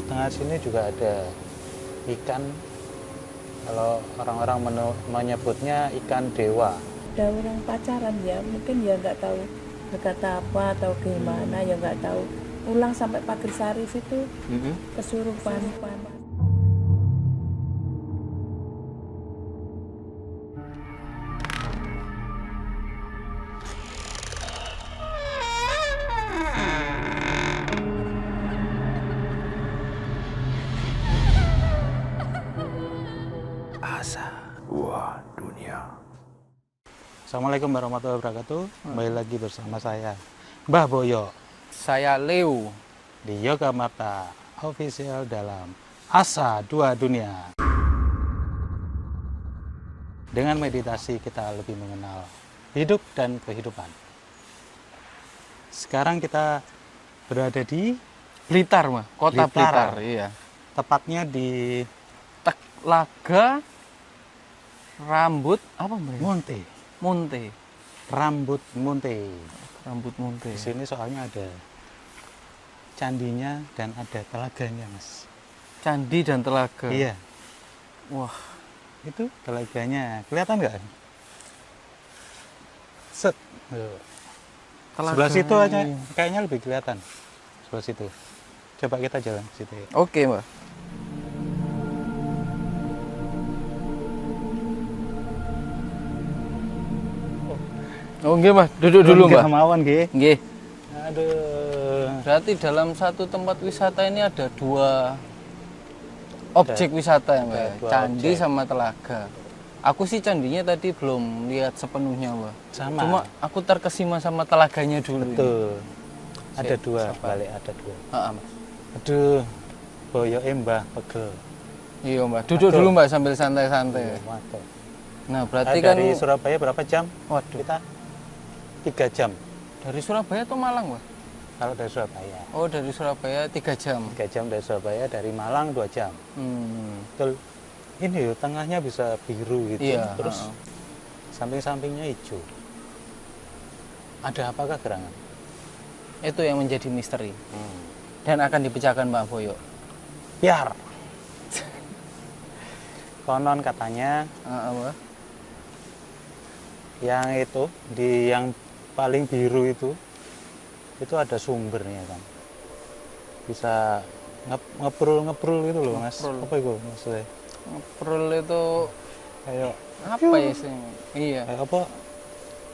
tengah sini juga ada ikan, kalau orang-orang menyebutnya ikan dewa. Ada orang pacaran ya, mungkin ya nggak tahu berkata apa atau gimana, ya nggak tahu. Pulang sampai Pager Sarif itu kesurupan. Asa Dua Dunia. Assalamualaikum warahmatullahi wabarakatuh. Kembali lagi bersama saya Mbah Boyo, Saya Leo. di Yoga Marta Official dalam Asa Dua Dunia. Dengan meditasi kita lebih mengenal hidup dan kehidupan. Sekarang kita berada di Blitar, Mah. Kota Blitar. Blitar, iya. tepatnya di Laga Rambut apa, Mbak? Munte. Munte. Rambut Munte. Rambut Munte. Di sini soalnya ada candinya dan ada telaganya, Mas. Candi dan telaga. Iya, Wah, itu telaganya. Kelihatan nggak? Set. Tuh. telaga. Sebelah situ aja kayaknya lebih kelihatan. Sebelah situ. Coba kita jalan ke situ ya. Oke, Mbak. Oh, nggih, Mbak. Duduk dulu, Mbak. Mawon, nggih. Nggih. Aduh. Berarti dalam satu tempat wisata ini ada dua objek wisata ya, Mbak. ada dua Candi objek. sama telaga. Aku sih candinya tadi belum lihat sepenuhnya, Mbak. Sama. Cuma aku terkesima sama telaganya dulu. ini. Betul. Ada Sip, dua, sabar. balik ada dua. Mas. Aduh. Boyo Mbah pegel. Iya, Mbak. Duduk Betul. dulu, Mbak, sambil santai-santai. Mantap. Nah, berarti kan Dari Surabaya berapa jam? waduh, Kita 3 jam. dari Surabaya atau Malang, Mbak? Kalau dari Surabaya. Oh, dari Surabaya 3 jam. 3 jam dari Surabaya, dari Malang 2 jam. Betul. Ini ya, tengahnya bisa biru gitu. Iya, Terus samping-sampingnya hijau. Ada apakah gerangan? Itu yang menjadi misteri. Dan akan dipecahkan Mbak Boyo. Biar. Konon katanya Mbak. yang itu, di yang paling biru itu ada sumbernya kan. Bisa ngeprul gitu loh, Mas. Ngeprul. Apa itu maksudnya? Perul itu Kayak apa ya sih? Iya. kayak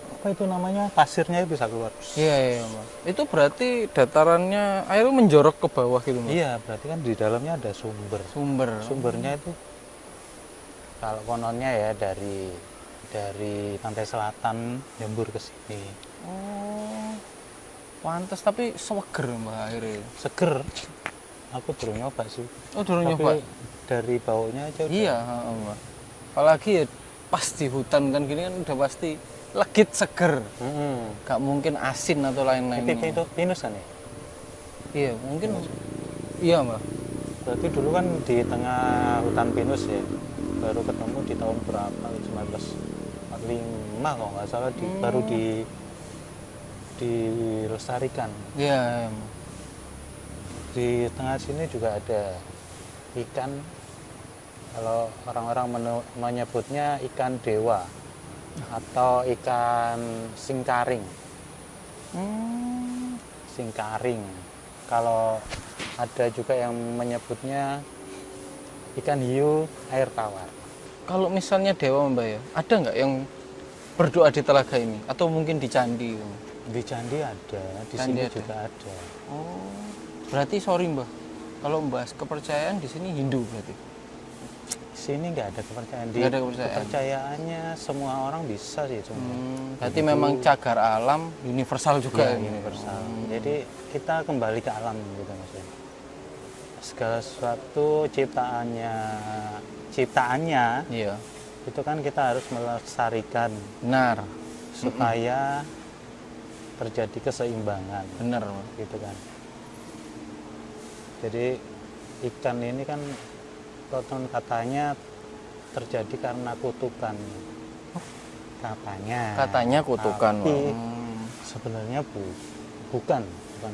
apa itu namanya, pasirnya bisa keluar. Iya, Mbak. Itu berarti datarannya air menjorok ke bawah gitu, Mbak. Iya, berarti kan di dalamnya ada sumber. Sumbernya itu kalau kononnya ya dari pantai selatan nyembur ke sini. Oh. Pantes tapi seger, Mbak, airnya. Seger. Aku belum nyoba sih. Oh, durung Tapi nyoba. dari baunya aja udah. Iya, Mbak. Apalagi ya pas di hutan kan gini kan udah pasti legit seger. Gak mungkin asin atau lain-lain. Itu pinus kan ya? Iya, mungkin. Iya, Mbak. Berarti dulu kan di tengah hutan pinus ya. Baru ketemu di tahun berapa? 1945 kalau nggak salah baru dilestarikan. Iya, Mbak. Di tengah sini juga ada ikan, kalau orang-orang menyebutnya ikan dewa atau ikan singkaring. Singkaring. Kalau ada juga yang menyebutnya ikan hiu air tawar. Kalau misalnya dewa, Mbak, ya, ada nggak yang berdoa di telaga ini atau mungkin di candi? Di candi ada, di Candi sini ada. juga ada. Oh, berarti sorry, Mbak. Kalau membahas kepercayaan di sini Hindu berarti. Di sini nggak ada kepercayaan. Nggak ada kepercayaan. Kepercayaannya semua orang bisa sih cuma. Berarti memang cagar alam universal juga. Ya, ya? universal. Jadi kita kembali ke alam gitu maksudnya. Segala sesuatu ciptaannya Iya, itu kan kita harus melestarikan benar, supaya terjadi keseimbangan benar, Mbak. gitu kan. Jadi ikan ini kan konon katanya terjadi karena kutukan. Katanya kutukan, Tapi Mbak. sebenarnya bukan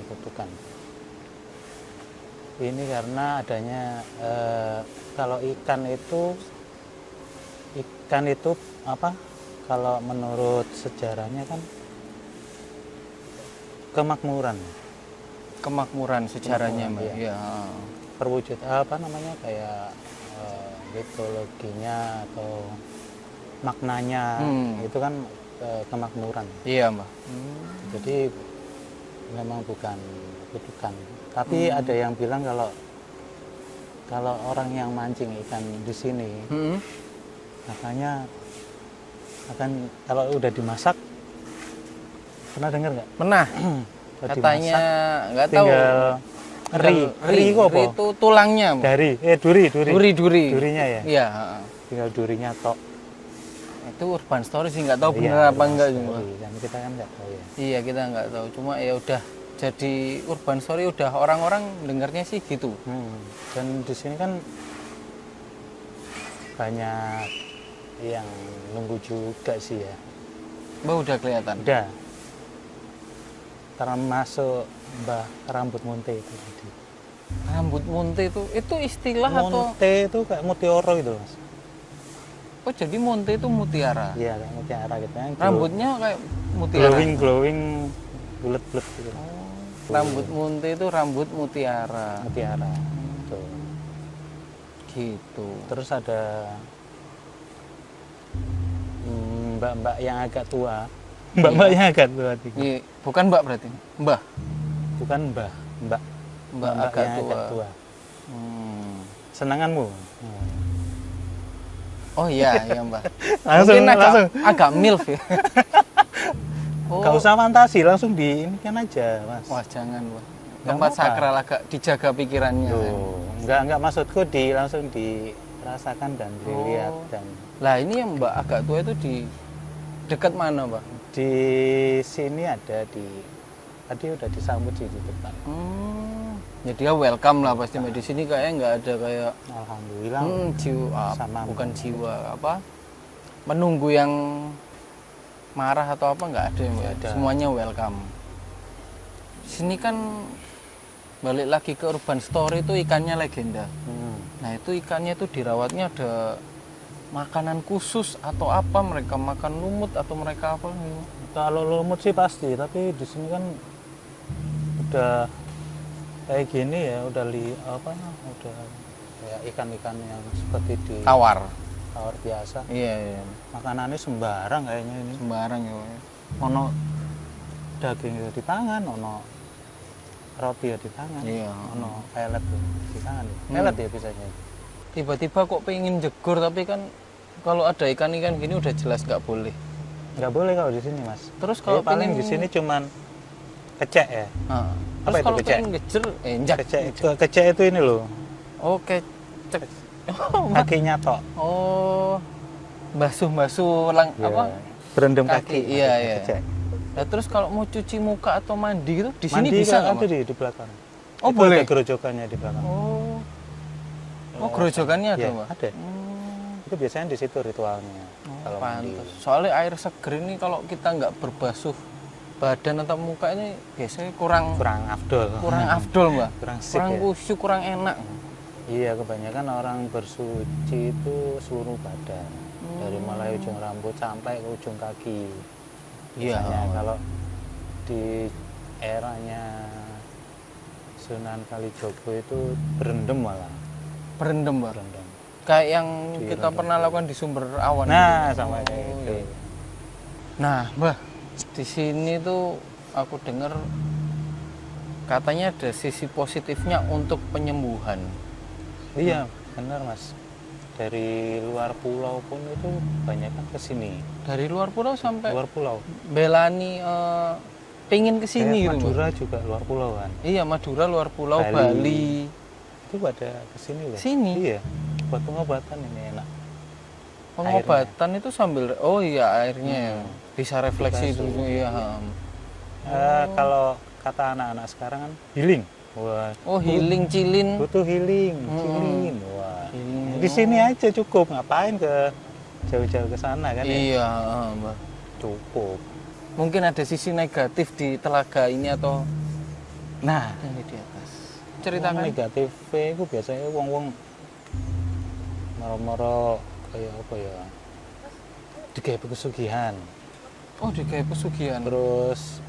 kutukan. Ini karena adanya kalau ikan itu apa? Kalau menurut sejarahnya kan kemakmuran. Kemakmuran sejarahnya, Mbak. Kemakmuran, Iya. Perwujud apa namanya kayak mitologinya atau maknanya itu kan kemakmuran. Iya, Mbak. Jadi memang bukan kutukan. Tapi ada yang bilang kalau orang yang mancing ikan di sini, katanya akan kalau udah dimasak, pernah dengar nggak? Pernah. Kalau Katanya dimasak, nggak tahu. tinggal eri kok apa? itu tulangnya, Mbak. Duri. Durinya ya. Iya, Tinggal durinya tok. itu urban story sih, nggak tahu Iya, bener apa enggak story. juga. Dan kita kan nggak tahu ya. Iya, kita nggak tahu. Cuma ya udah jadi urban story, udah orang-orang dengarnya sih gitu. Dan di sini kan banyak yang nunggu juga sih ya. Mbak udah kelihatan. Udah. Termasuk Mbah Rambut Munte itu tadi. Rambut munte itu istilah atau Munte itu kayak mutiara gitu, Mas. oh jadi munte itu mutiara. Iya, kayak mutiara gitu kan. Rambutnya kayak mutiara. Glowing, bulat-bulat gitu. Rambut munte itu rambut mutiara. Mutiara. Tuh. Gitu. Terus ada mbak-mbak yang agak tua. Mbak-mbak yang agak tua. Iya, bukan Mbak berarti. Mbah. Bukan mbak. Mbak Mbak agak yang tua. agak tua. Senanganmu. Oh iya, iya Mbak. Langsung, Mungkin langsung. agak milf ya. Oh. Gak usah fantasi, langsung di ini kan aja, Mas. Wah, jangan, Mbak. Nggak Tempat apa-apa. sakral agak dijaga pikirannya. Loh, enggak maksudku langsung dirasakan dan dilihat dan Lah, ini yang Mbak agak tua itu di dekat mana, Mbak? di sini ada tadi udah disambut sih di depan. Ya dia welcome lah pasti Mbak. Di sini kayaknya nggak ada kayak Alhamdulillah. jiwa Sama bukan Mbak. jiwa apa menunggu yang marah atau apa nggak ada ya, Mbak. Nggak ada. Semuanya welcome. Sini kan balik lagi ke urban story itu ikannya legenda. Nah itu ikannya itu dirawatnya ada makanan khusus atau apa, mereka makan lumut atau mereka apa gitu. Kalau lumut sih pasti, tapi di sini kan udah kayak gini ya, udah kayak ikan-ikan yang seperti di Tawar. tawar biasa. Iya. Makanannya sembarang kayaknya ini. Sembarang ya. Ono daging ya dipangan, ono roti ya dipangan, Iya. ono pelet ya dipangan. Pelet ya biasanya. Tiba-tiba kok pengen jegur tapi kan kalau ada ikan-ikan gini udah jelas nggak boleh. Nggak boleh kalau di sini, Mas. Terus Ya, kalau paling pengen di sini cuman kecek ya. Nah, Apa terus itu kalau kecek? pengen ngejer, enjak. Kecek itu ini loh, Oh, kecek. kakinya tok. Oh, basuh-basuh Ya, apa? berendam Kaki, kaki. iya, pakai iya. kecek. Nah, terus kalau mau cuci muka atau mandi gitu di sini Mandi bisa kan nggak, ada Mas? di belakang. Oh, Itu boleh. ada gerojokannya di belakang. Oh. Oh, gerojokannya ada, Iya, Mbak? ada. Itu biasanya di situ ritualnya. Kalau mandi. Pantes. Soalnya air seger ini kalau kita nggak berbasuh badan atau muka ini biasanya kurang Afdol. afdol, Mbak. Kurang sip Kurang ya. kusyuk, kurang enak. Iya, kebanyakan orang bersuci itu seluruh badan. Dari mulai ujung rambut sampai ke ujung kaki. Iya. Biasanya kalau di eranya Sunan Kalijogo itu berendam malah. Berendam, Mbak. Berendam. Kayak yang Di kita rendam. pernah lakukan di Sumber Awan. Nah, gitu. sama kayak Oh, gitu. iya. Nah, Mbah, di sini tuh aku dengar katanya ada sisi positifnya untuk penyembuhan. Iya, benar, Mas. Dari luar pulau pun itu banyak kan ke sini. Dari luar pulau sampai Luar pulau. Belani pengen ke sini Kayak gitu. Madura Mbak. juga luar pulau kan. Iya, Madura luar pulau, Bali. Bali. Itu pada ke sini loh. Sini? Iya. Buat pengobatan ini enak. Pengobatan itu sambil airnya ya. Bisa refleksi itu Dibasuh. iya. Kalau kata anak-anak sekarang kan healing. Wah, Oh, healing cilin. butuh healing, cilin. Wah. Healing. Di sini aja cukup, ngapain ke jauh-jauh ke sana kan ya? Iya, Mbak. Cukup. Mungkin ada sisi negatif di telaga ini atau Nah, ini di atas. ceritakan. Negatifnya itu biasanya wong-wong moro-moro kayak apa ya? Digawe pesugihan. Oh, digawe pesugihan. Terus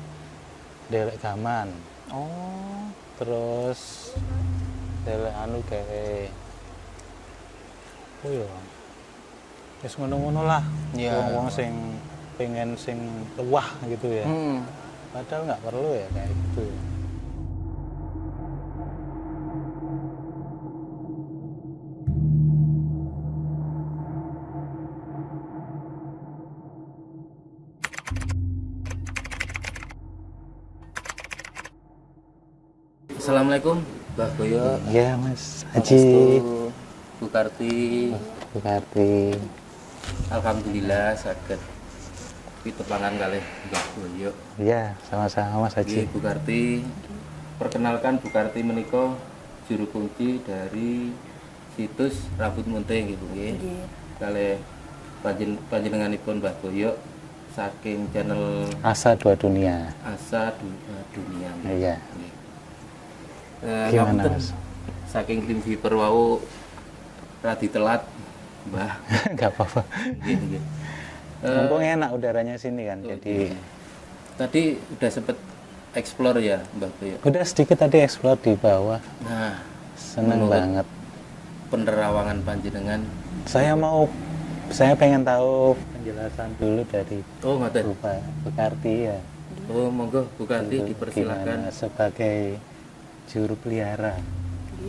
delek gaman. Oh, Terus delek anu gawe oh ya. Wis ngono-ngono lah. Iya. Wong-wong sing pengen sing luah gitu ya. Padahal nggak perlu ya kayak gitu. Assalamualaikum Mbah Boyo. Iya Mas Pangestu, Haji. Bu Karti. Bu Karti. Alhamdulillah saged pitepangan kalih Mbah Boyo. Iya, sama-sama Mas Nggih, Haji. Bu Karti. Perkenalkan Bu Karti menika juru kunci dari situs Rambut Munting nggih Bu nggih. Nggih. Kalih panjenenganipun Mbah Boyo saking channel Asa Dua Dunia. Asa Dunia. Iya. Nggih. Gimana Ngapunten, Mas? saking tim viper wau radi telat Mbah. Enggak apa-apa. Nggih, nggih. Mumpung enak udaranya sini kan. Oh, Jadi tadi udah sempet explore ya Mbah Boyo. udah sedikit tadi explore di bawah. Nah, Seneng menurut banget. penerawangan panjenengan. Saya pengen tahu penjelasan dulu dari Oh, ngoten. Bu Karti ya. Oh, monggo Bu Karti Dulu dipersilakan. gimana sebagai juru pelihara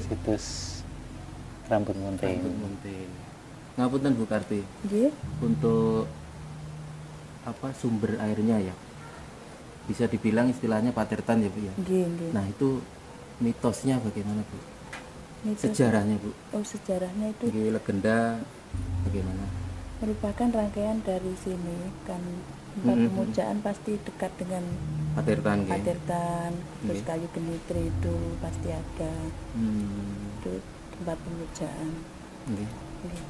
situs Rambut Munting. Rambut Munting. Ngapunten Bu Karti, Nggih. untuk apa sumber airnya ya? Bisa dibilang istilahnya patirtan ya Bu ya. Nggih, nggih. Nah, itu mitosnya bagaimana Bu? Mitos- Sejarahnya Bu. Oh, sejarahnya itu Nggih, legenda bagaimana? merupakan rangkaian dari sini kan tempat Mm-mm. pemujaan pasti dekat dengan Patirtan nggih. patirtan, terus Nggih. kayu genitri itu pasti ada. Hmm. Itu tempat pemujaan. Nggih. Nggih.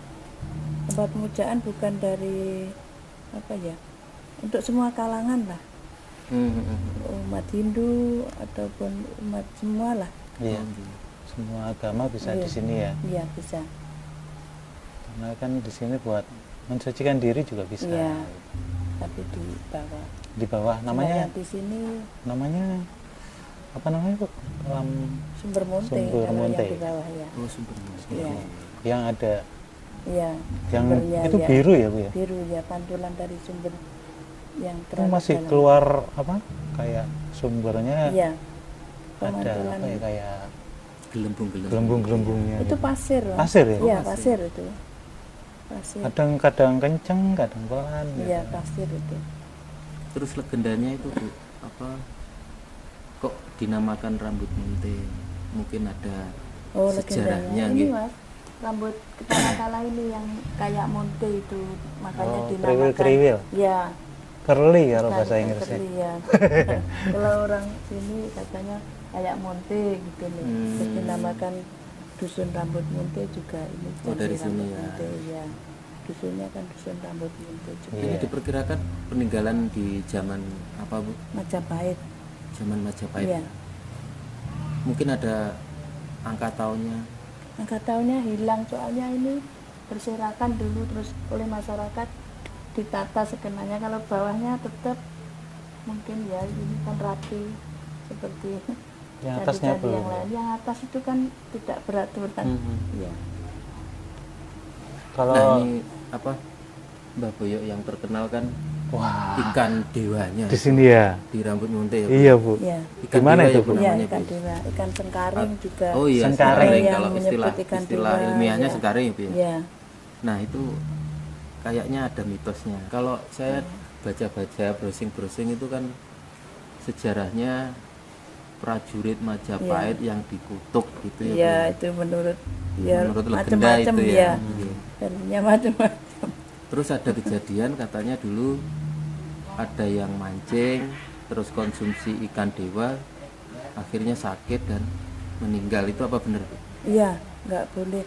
Tempat pemujaan bukan dari apa ya? Untuk semua kalangan lah, umat Hindu ataupun umat semua lah. Iya. Semua agama bisa Iya. di sini ya. Iya bisa. Karena kan di sini buat mensucikan diri juga bisa. Iya. Tapi di bawah. Di bawah Cuma namanya yang di sini apa namanya Bu? Kolam sumber munting Sumber kalau munting. yang di bawah ya. Oh, sumber musik. Iya. yang ada Iya. yang sumbernya itu ya. biru ya Bu ya. Biru ya, pantulan dari sumber yang Itu terlalu masih dalam. keluar apa? Kayak sumbernya Iya. ada Pemantulan apa ya kayak Gelembung-gelembung. gelembung-gelembungnya. itu gitu. pasir loh. Pasir ya? Iya, Oh, pasir itu. Pasir. Kadang-kadang kenceng, kadang pelan. gitu. Iya, pasir itu. Terus legendanya itu Bu, apa kok dinamakan rambut munting? Mungkin ada Oh, sejarahnya legendanya. Ini nggih. Mas, rambut kala ini yang kayak monte itu, makanya Oh, dinamakan. kriwil-kriwil. Iya. Curly kalau Bukan bahasa Inggrisnya. curly, ya. Kalau orang sini katanya kayak monte gitu nih. Terus dinamakan dusun rambut monte juga ini. Oh, Candi dari sini rambut ya. monte, ya. Dusunnya kan dusun rambut monte juga. Ini Iya. diperkirakan peninggalan di zaman apa Bu? Majapahit. Zaman Majapahit. Iya. Mungkin ada angka tahunnya. Angka tahunnya hilang soalnya ini berserakan dulu terus oleh masyarakat ditata skenanya. Kalau bawahnya tetap mungkin ya ini kan rapi seperti Yang atasnya candi-candi belum. yang lain. Yang atas itu kan tidak beraturan. Iya. Kalau Nah, ini apa? Mbah Boyo yang terkenal kan wah, ikan dewanya di sini ya. di rambut munte ya Bu? Iya, Bu. Iya. Ikan Gimana dewa itu, ya, Bu? Iya, namanya, ikan Bu? dewa, ikan sengkaring juga. Oh iya, Sengkaring. sengkaring. Yang Kalau istilah menyebut ikan istilah dewa, ilmiahnya ya. sengkaring ya Bu ya? Iya. Nah, itu kayaknya ada mitosnya. Kalau saya baca-baca browsing-browsing itu kan sejarahnya prajurit Majapahit yang dikutuk gitu ya. Iya, Bu. itu menurut ya Menurut legenda macam-macam itu ya. ya. Iya. Versinya macam-macam. Terus ada kejadian katanya dulu ada yang mancing terus konsumsi ikan dewa akhirnya sakit dan meninggal, itu apa benar Bu? Iya, nggak boleh.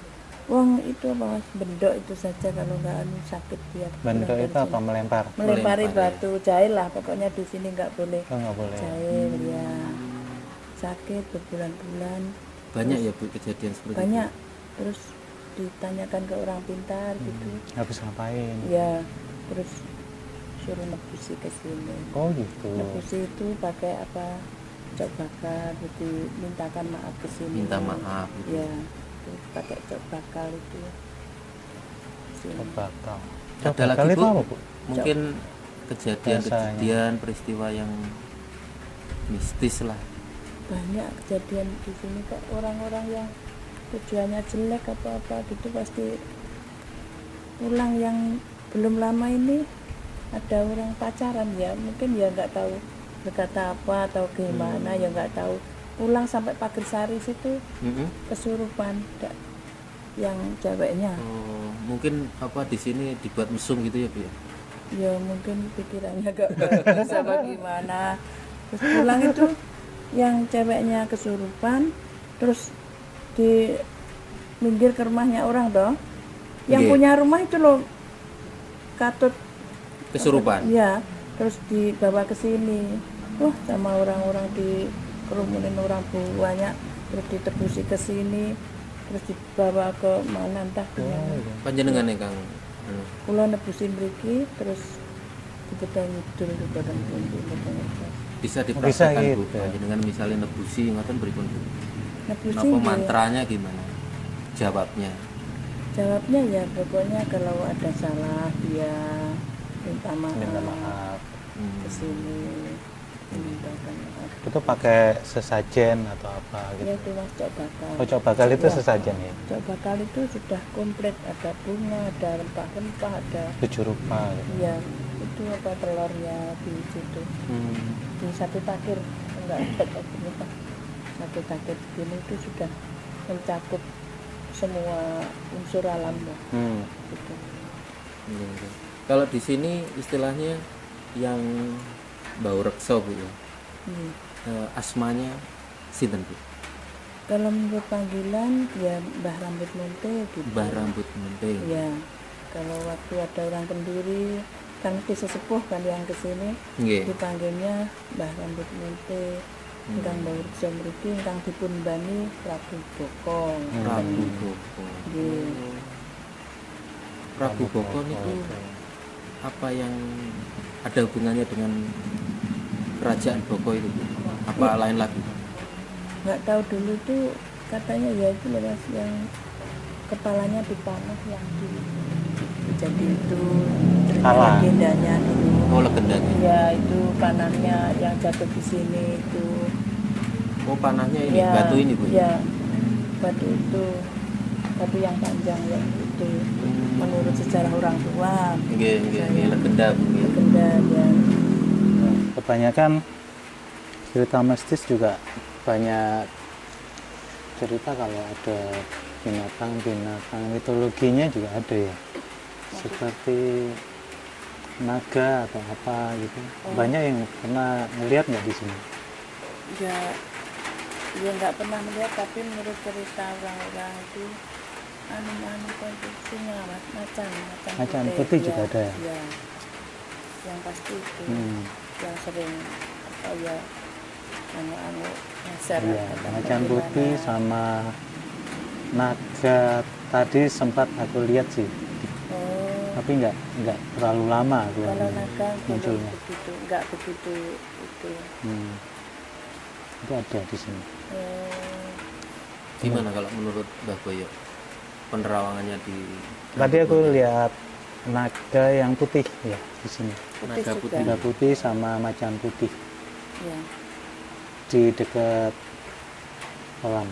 Wong itu apa Mas, bendok itu saja kalau nggak anu sakit dia. Bendok pulang itu dari apa? sini. Melempar? Melempari Melempar, ya. batu jahil lah, pokoknya di sini nggak boleh. Oh, nggak boleh. Jahil ya. Sakit berbulan-bulan Banyak ya Bu kejadian seperti banyak. itu. Terus ditanyakan ke orang pintar gitu. Habis ngapain? Ya, terus suruh nebusi ke sini. Oh gitu. Nebusi itu pakai apa? Cok bakar, jadi mintakan maaf ke sini. Minta maaf gitu. Ya, terus pakai cok bakar itu. Sini. Bakal. Ada lagi Bakal itu Bu? apa, Bu? Mungkin kejadian-kejadian Biasanya. peristiwa yang mistis lah. Banyak kejadian di sini kok, orang-orang yang tujuannya jelek apa-apa gitu pasti pulang. Yang belum lama ini ada orang pacaran ya, mungkin ya nggak tahu berkata apa atau gimana, ya nggak tahu, pulang sampai Pagersari situ kesurupan yang ceweknya. Oh, mungkin apa di sini dibuat mesum gitu ya Bu ya? Ya mungkin pikirannya gak bagus apa gimana. Terus pulang itu yang ceweknya kesurupan, terus di minggir ke rumahnya orang toh. Yang Iya. punya rumah itu loh katut Kesurupan. ya, terus dibawa ke sini. Wah, sama orang-orang di kerumunin orang banyak, terus ditebusi ke sini, terus dibawa ke mana entah kemana. Panjenengan Kang. Kula nebusin mriki terus dibedang ngidul dibedang pundi dibedang ngidul. Bisa dipraktekkan Bu. gitu. Panjenengan misalnya nebusi ngoten pripun Bu? Nebusin Napa nggih. mantranya gimana? Jawabnya. Jawabnya ya pokoknya kalau ada salah dia minta Minta maaf maaf. ke sini, mintakan maaf. Itu pakai sesajen atau apa Ya gitu? itu mas cok bakal. Oh, cok bakal itu Ya. sesajen ya? Cok bakal itu sudah komplit, ada bunga, ada rempah-rempah, ada 7 rupa gitu. ya itu apa telurnya di situ. Di satu takir enggak ada takirnya, satu takir begini itu sudah mencakup semua unsur alam lah, gitu. Iya. Kalau di sini istilahnya yang bau rekso Bu ya. Hmm. Asmanya sinten Bu? Kalau menurut panggilan ya Mbah Rambut Munte gitu. Mbah Rambut Munting. Ya, kalau waktu ada orang kenduri kan di sesepuh kan yang kesini Nggih. dipanggilnya Mbah Rambut Munte. Ingkang bau reksa mriki ingkang dipun bani Prabu Bokong. Prabu Boko. Nggih. Prabu Boko itu apa yang ada hubungannya dengan kerajaan Boko itu Bu? Apa lain lagi? Nggak tahu dulu tuh katanya ya itu loh Mas, yang kepalanya dipanah yang jadi itu cerita Pala. legendanya dulu. Oh, legendanya. Ya itu panahnya yang jatuh di sini itu. Oh, panahnya ini Ya, batu ini Bu. ya batu itu, batu yang panjang yang itu. Menurut sejarah orang tua, Nggih, nggih, nggih, legenda Bu. Nggih. legenda ya. Kebanyakan cerita mistis juga banyak cerita kalau ada binatang-binatang mitologinya juga ada ya, seperti naga atau apa gitu. Banyak yang pernah ngelihat nggak di sini? Ya, ya nggak pernah melihat, tapi menurut cerita orang-orang itu anu konstruksinya Macan putih juga ya, ada ya? ya. Yang pasti itu yang sering apa ya anu ngeser Iya, atau macan bagaimana. putih sama naga tadi sempat aku lihat sih, Oh, tapi nggak terlalu lama aku kalau naga belum munculnya. begitu, nggak begitu itu. Itu ada di sini. Oh, Gimana kalau menurut Mbah Boyo penerawangannya di Tadi aku lihat naga yang putih ya di sini. putih Naga juga. putih. Naga putih sama macan putih Ya. di dekat kolam.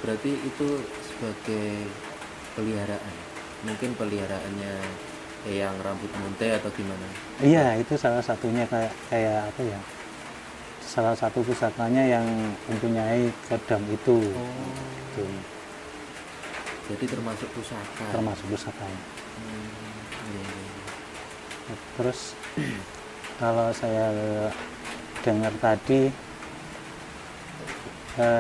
Berarti itu sebagai peliharaan. Mungkin peliharaannya yang rambut munte atau gimana? Iya, itu salah satunya kayak apa ya? Salah satu pusakanya yang mempunyai kodam itu. Gitu. Jadi termasuk pusaka. Termasuk pusakanya. Iya, iya. Terus kalau saya dengar tadi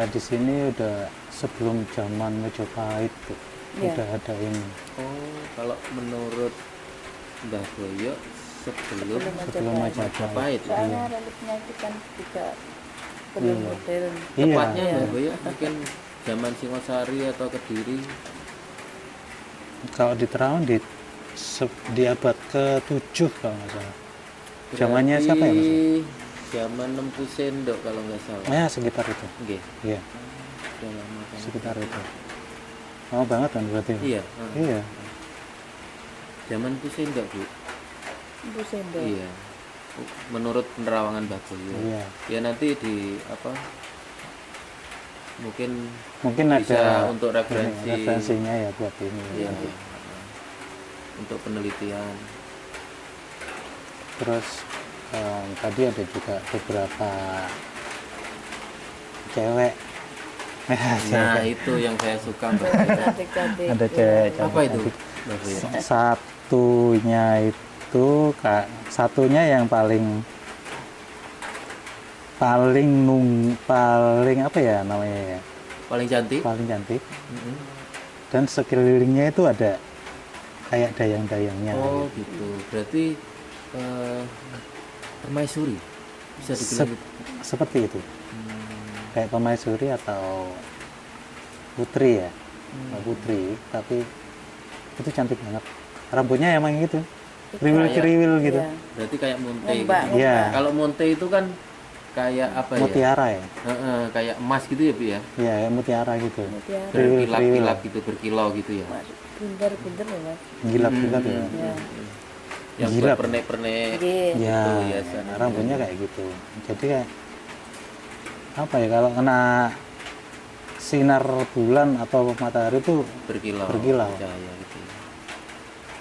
di sini udah sebelum zaman Majapahit tuh, Iya. udah ada ini. Oh, kalau menurut Mbah Boyo sebelum Sebelum Majapahit. Majapahit. Soalnya reliknya itu kan juga belum modern. Tepatnya Iya. Mbak Boyo mungkin zaman Singosari atau Kediri. Kalau di Terawan di abad ke-7 kalau nggak salah. Zamannya Berarti siapa ya Mas? Zaman Empu Sendok kalau nggak salah. Ya sekitar itu. Nggih, Iya, udah lama kan. sekitar itu. Lama banget kan berarti? Iya, Iya. zaman Empu Sendok, Bu. Bu Sendok. Iya. Menurut penerawangan Mbak Boyo. Iya. Ya nanti di apa? Mungkin Mungkin bisa ada untuk referensi. referensinya ya buat ini. Iya, iya. Untuk penelitian. Terus tadi ada juga beberapa cewek. Nah, itu yang saya suka Mbak Boyo. Cantik-cantik. Ada cewek Apa itu cantik. Mbak Boyo? Satunya yang paling apa ya namanya ya? Paling cantik? Paling cantik. Mm-mm. Dan sekelilingnya itu ada kayak dayang-dayangnya. Oh gitu. Berarti permaisuri bisa dibilang gitu. Seperti itu. Kayak permaisuri atau putri ya. Nggak putri, tapi itu cantik banget. Rambutnya emang gitu. Kriwil-kriwil gitu. Iya. Berarti kayak monte. Ngembak, Gitu. Iya. Kalau monte itu kan kayak apa ya? Mutiara ya. Kayak emas gitu ya, Bu ya. Iya, kayak mutiara gitu. Mutiara. Berkilat-kilat gitu, berkilau gitu ya. Pinter-pinter ya Mas. Gilap-gilap ya. Ya. Yang Gila. buat pernek-pernek. Iya. Ya, Itu hiasan. rambutnya kayak gitu. Jadi kayak apa ya kalau kena sinar bulan atau matahari itu Berkilau. Berkilau. Cahaya gitu. Ya.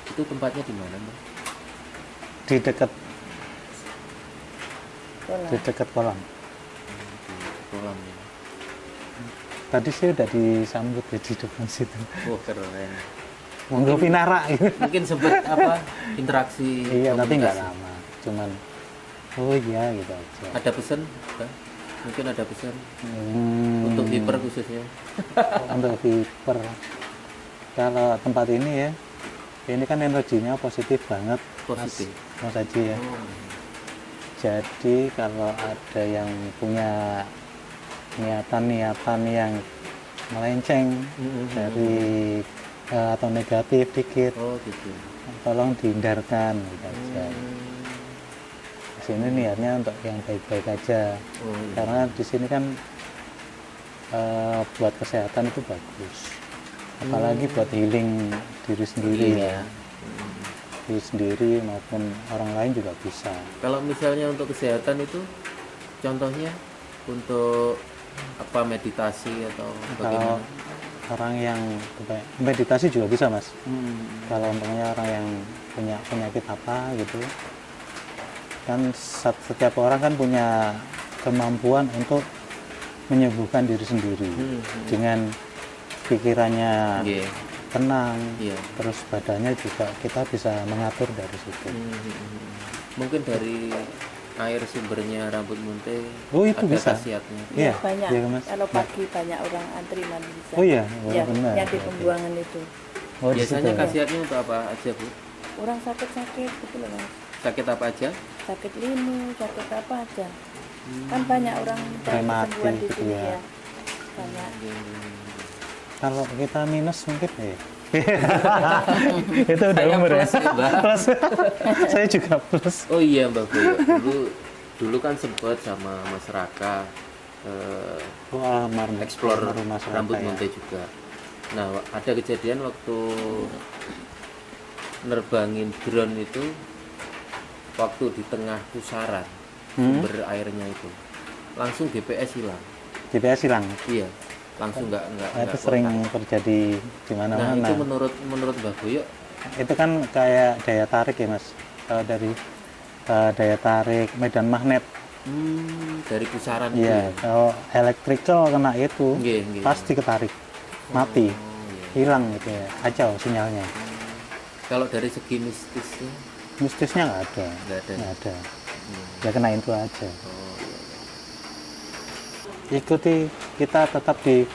Itu tempatnya di mana, Mbak? di dekat Kolam. kolam. Di kolam ya. Tadi sih udah disambut ya di depan situ. Oh, keren. Monggo pinara gitu. Mungkin sempat apa interaksi. Iya, tapi nggak komunikasi. lama. Cuman oh iya gitu aja. Ada pesan, Mbak? Mungkin ada pesan Hmm, untuk hiper khususnya. untuk viper. Kalau tempat ini ya, ini kan energinya positif banget. Positif. Mas Haji ya. Oh. Jadi kalau ada yang punya niatan-niatan yang melenceng dari atau negatif dikit, Oh gitu. tolong dihindarkan gitu aja. Di sini niatnya untuk yang baik-baik aja, Oh iya. karena di sini kan buat kesehatan itu bagus, apalagi buat healing diri sendiri ya, diri sendiri maupun orang lain juga bisa. Kalau misalnya untuk kesehatan itu contohnya untuk apa meditasi atau Kalau bagaimana? orang yang meditasi juga bisa mas. Hmm. Kalau umpamanya orang yang punya penyakit apa gitu, kan setiap orang kan punya kemampuan untuk menyembuhkan diri sendiri dengan pikirannya Iya. tenang, Iya. terus badannya juga kita bisa mengatur dari situ. Mungkin dari air sumbernya rambut munte Oh, itu ada bisa. khasiatnya. Iya, Banyak. iya, Mas. Kalau pagi banyak orang antri nanti bisa. Oh iya, Ya, benar. yang di pembuangan itu. Oh, di Biasanya situ. khasiatnya untuk apa aja, Bu? Orang sakit-sakit gitu loh Mas. Sakit apa aja? Sakit linu, sakit apa aja. Kan banyak orang mencari Rematik kesembuhan di gitu sini ya. ya. Banyak. Kalau kita minus mungkin ya. Itu udah Saya umur ya. plus ya, Mbak. Plus. Saya juga plus. Oh iya Mbak Boyo, dulu kan sempat sama Mas Raka Wah, explore rumah rambut ya. munte juga. Nah, ada kejadian waktu nerbangin drone itu waktu di tengah pusaran sumber airnya itu langsung GPS hilang. GPS hilang. Iya, langsung nggak Nah, itu sering terjadi di Nah, mana-mana. itu menurut Mbak Boyo, Itu kan kayak daya tarik ya mas. Kalau dari daya tarik medan magnet. dari pusaran itu. Iya. Kalau electrical kena itu Nggih, nggih. pasti ketarik, mati, Oh, iya. hilang gitu ya, kacau sinyalnya. Kalau dari segi mistisnya Mistisnya nggak ada. nggak ada. Nggak ada. Ya kena itu aja. Oh, Ikuti kita tetap di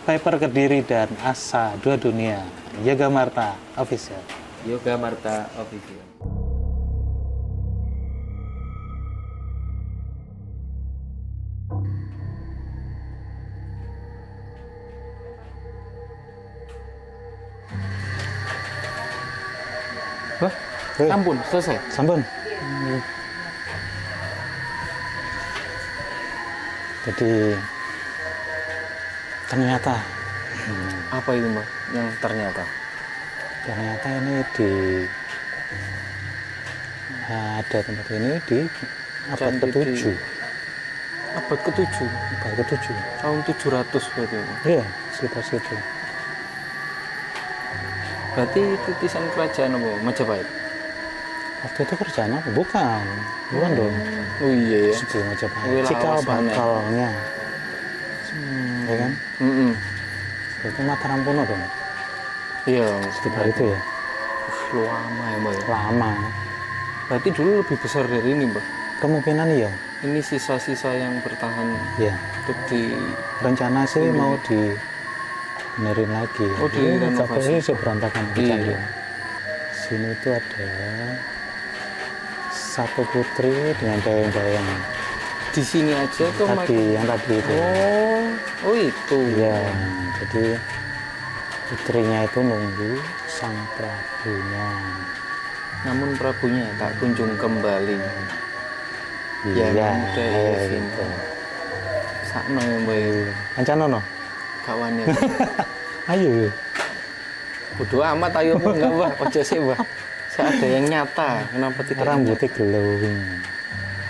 Viper Kediri dan Asa Dua Dunia. Yoga Marta Official. Yoga Marta Official. Wih, Sampun, selesai. sampun. Jadi ternyata Apa itu Mbah? Yang ternyata. ini di ada tempat ini di abad Candi ke-7. Abad ke-7. Abad ke-7. Tahun 700 berarti. Iya, sekitar situ. Berarti titisan kerajaan apa? Majapahit. Waktu itu kerjaan apa? Bukan dong. Oh iya ya. Sebelum Majapahit. Wih, Cikal lawas mana? bakalnya, ya kan? Mm-mm. Itu Mataram kuno dong. Iya, Sekitar itu ya. lama ya Mbak ya. Lama. Berarti dulu lebih besar dari ini Mbak. Kemungkinan iya. Ini sisa-sisa yang bertahan Ya. untuk di Rencana sih mau benerin lagi. Oh, direnovasi. Tapi sudah berantakan. Iya. Sini itu ada satu putri dengan dayang-dayang di sini aja tuh yang tadi itu. Oh itu. Iya, jadi putrinya itu nunggu sang prabunya. Namun prabunya tak kunjung kembali. Iya, Ya, nanti ya, gitu. Sakno ya Mbak. Ancanono, Kawan ya. ayo. Bodoh amat ayo pun enggak Mbak. Ojo sih Mbak. Saya ada yang nyata. Kenapa tidak? Rambutnya glowing.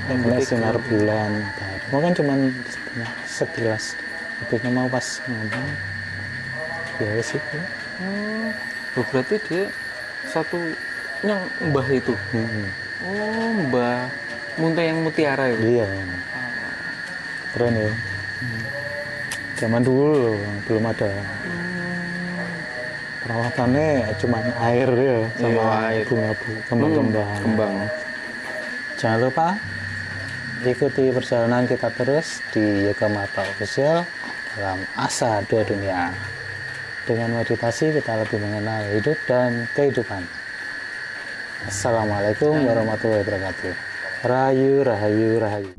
Mulai sinar bulan. Mau kan cuman sekilas. Tapi mau pas ngomong, ya sih. Oh, berarti dia satu yang Mbah itu. Oh, Mbah Munte yang mutiara itu. Iya. Keren ya. Zaman dulu belum ada. Perawatannya cuma air ya, sama Iya, air. bunga kembang-kembang. Kembang. Jangan lupa ikuti perjalanan kita terus di Yoga Mata Official dalam Asa Dua Dunia. Dengan meditasi kita lebih mengenal hidup dan kehidupan. Assalamualaikum warahmatullahi wabarakatuh. Rahayu, rahayu, rahayu.